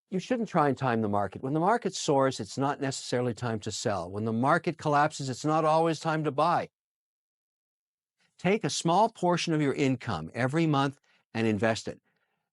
You shouldn't try and time the market. When the market soars, it's not necessarily time to sell. When the market collapses, it's not always time to buy. Take a small portion of your income every month and invest it.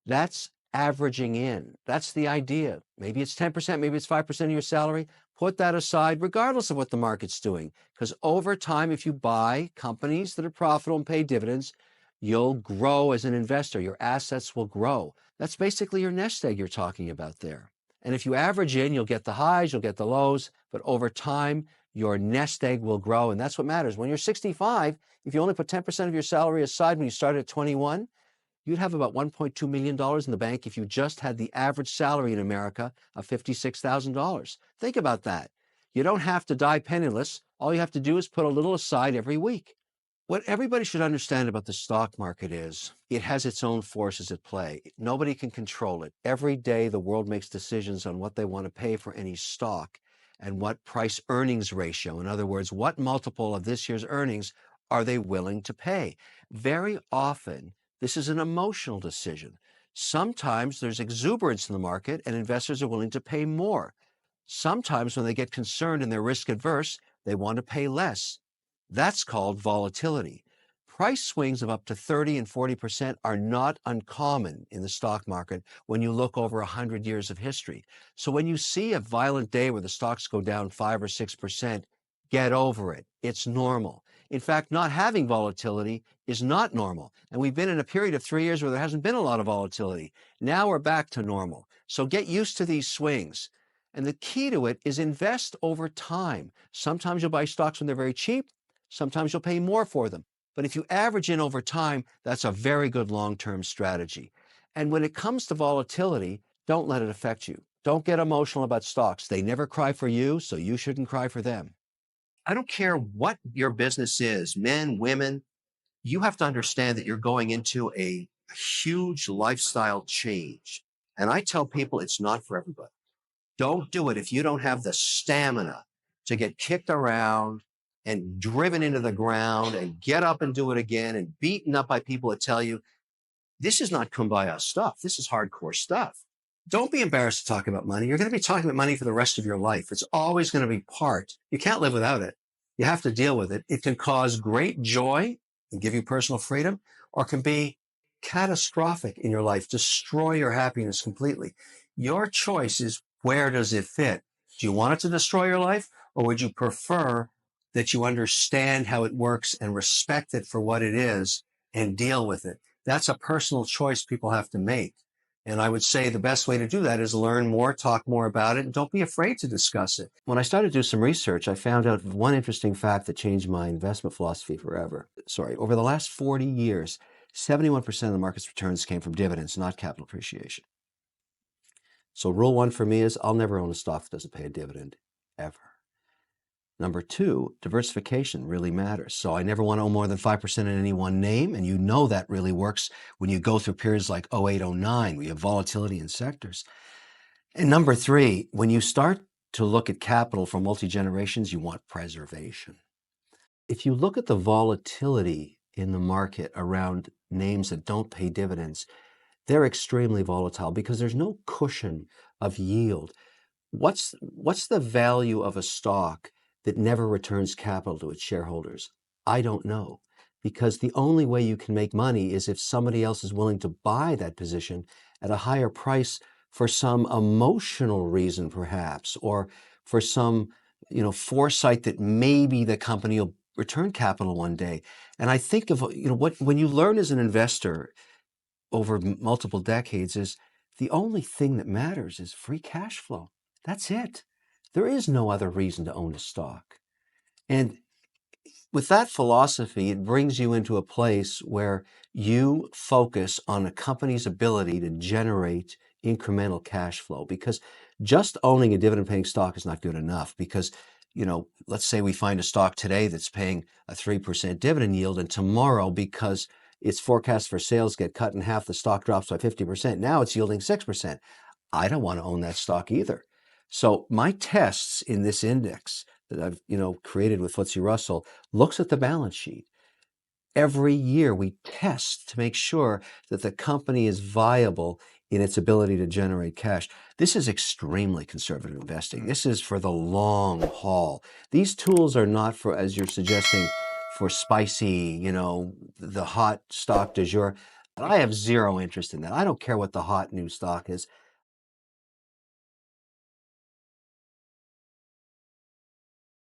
That's averaging in. That's the idea. Maybe it's 10%, maybe it's 5% of your salary. Put that aside, regardless of what the market's doing. Because over time, if you buy companies that are profitable and pay dividends, you'll grow as an investor. Your assets will grow. That's basically your nest egg you're talking about there. And if you average in, you'll get the highs, you'll get the lows, but over time, your nest egg will grow. And that's what matters. When you're 65, if you only put 10% of your salary aside when you started at 21, you'd have about $1.2 million in the bank if you just had the average salary in America of $56,000. Think about that. You don't have to die penniless. All you have to do is put a little aside every week. What everybody should understand about the stock market is it has its own forces at play. Nobody can control it. Every day, the world makes decisions on what they want to pay for any stock and what price earnings ratio. In other words, what multiple of this year's earnings are they willing to pay? Very often, this is an emotional decision. Sometimes there's exuberance in the market and investors are willing to pay more. Sometimes when they get concerned and they're risk adverse, they want to pay less. That's called volatility. Price swings of up to 30 and 40% are not uncommon in the stock market when you look over 100 years of history. So when you see a violent day where the stocks go down 5 or 6%, get over it. It's normal. In fact, not having volatility is not normal. And we've been in a period of 3 years where there hasn't been a lot of volatility. Now we're back to normal. So get used to these swings. And the key to it is invest over time. Sometimes you'll buy stocks when they're very cheap. Sometimes you'll pay more for them. But if you average in over time, that's a very good long-term strategy. And when it comes to volatility, don't let it affect you. Don't get emotional about stocks. They never cry for you, so you shouldn't cry for them. I don't care what your business is, men, women, you have to understand that you're going into a huge lifestyle change. And I tell people it's not for everybody. Don't do it if you don't have the stamina to get kicked around and driven into the ground and get up and do it again and beaten up by people that tell you, this is not kumbaya stuff. This is hardcore stuff. Don't be embarrassed to talk about money. You're going to be talking about money for the rest of your life. It's always going to be part. You can't live without it. You have to deal with it. It can cause great joy and give you personal freedom, or can be catastrophic in your life, destroy your happiness completely. Your choice is, where does it fit? Do you want it to destroy your life, or would you prefer that you understand how it works and respect it for what it is and deal with it? That's a personal choice people have to make. And I would say the best way to do that is learn more, talk more about it, and don't be afraid to discuss it. When I started to do some research, I found out one interesting fact that changed my investment philosophy forever. Over the last 40 years, 71% of the market's returns came from dividends, not capital appreciation. So rule one for me is I'll never own a stock that doesn't pay a dividend, ever. Number two, diversification really matters. So I never want to own more than 5% in any one name. And you know that really works when you go through periods like 08, 09, where you have volatility in sectors. And number three, when you start to look at capital for multi-generations, you want preservation. If you look at the volatility in the market around names that don't pay dividends, they're extremely volatile because there's no cushion of yield. What's the value of a stock that never returns capital to its shareholders? I don't know, because the only way you can make money is if somebody else is willing to buy that position at a higher price for some emotional reason, perhaps, or for some, foresight that maybe the company will return capital one day. And I think of, when you learn as an investor over multiple decades is the only thing that matters is free cash flow. That's it. There is no other reason to own a stock. And with that philosophy, it brings you into a place where you focus on a company's ability to generate incremental cash flow, because just owning a dividend paying stock is not good enough. Because, let's say we find a stock today that's paying a 3% dividend yield, and tomorrow, because its forecast for sales get cut in half, the stock drops by 50%. Now it's yielding 6%. I don't want to own that stock either. So my tests in this index that I've, created with FTSE Russell looks at the balance sheet. Every year we test to make sure that the company is viable in its ability to generate cash. This is extremely conservative investing. This is for the long haul. These tools are not for, as you're suggesting, for spicy, the hot stock du jour. But I have zero interest in that. I don't care what the hot new stock is.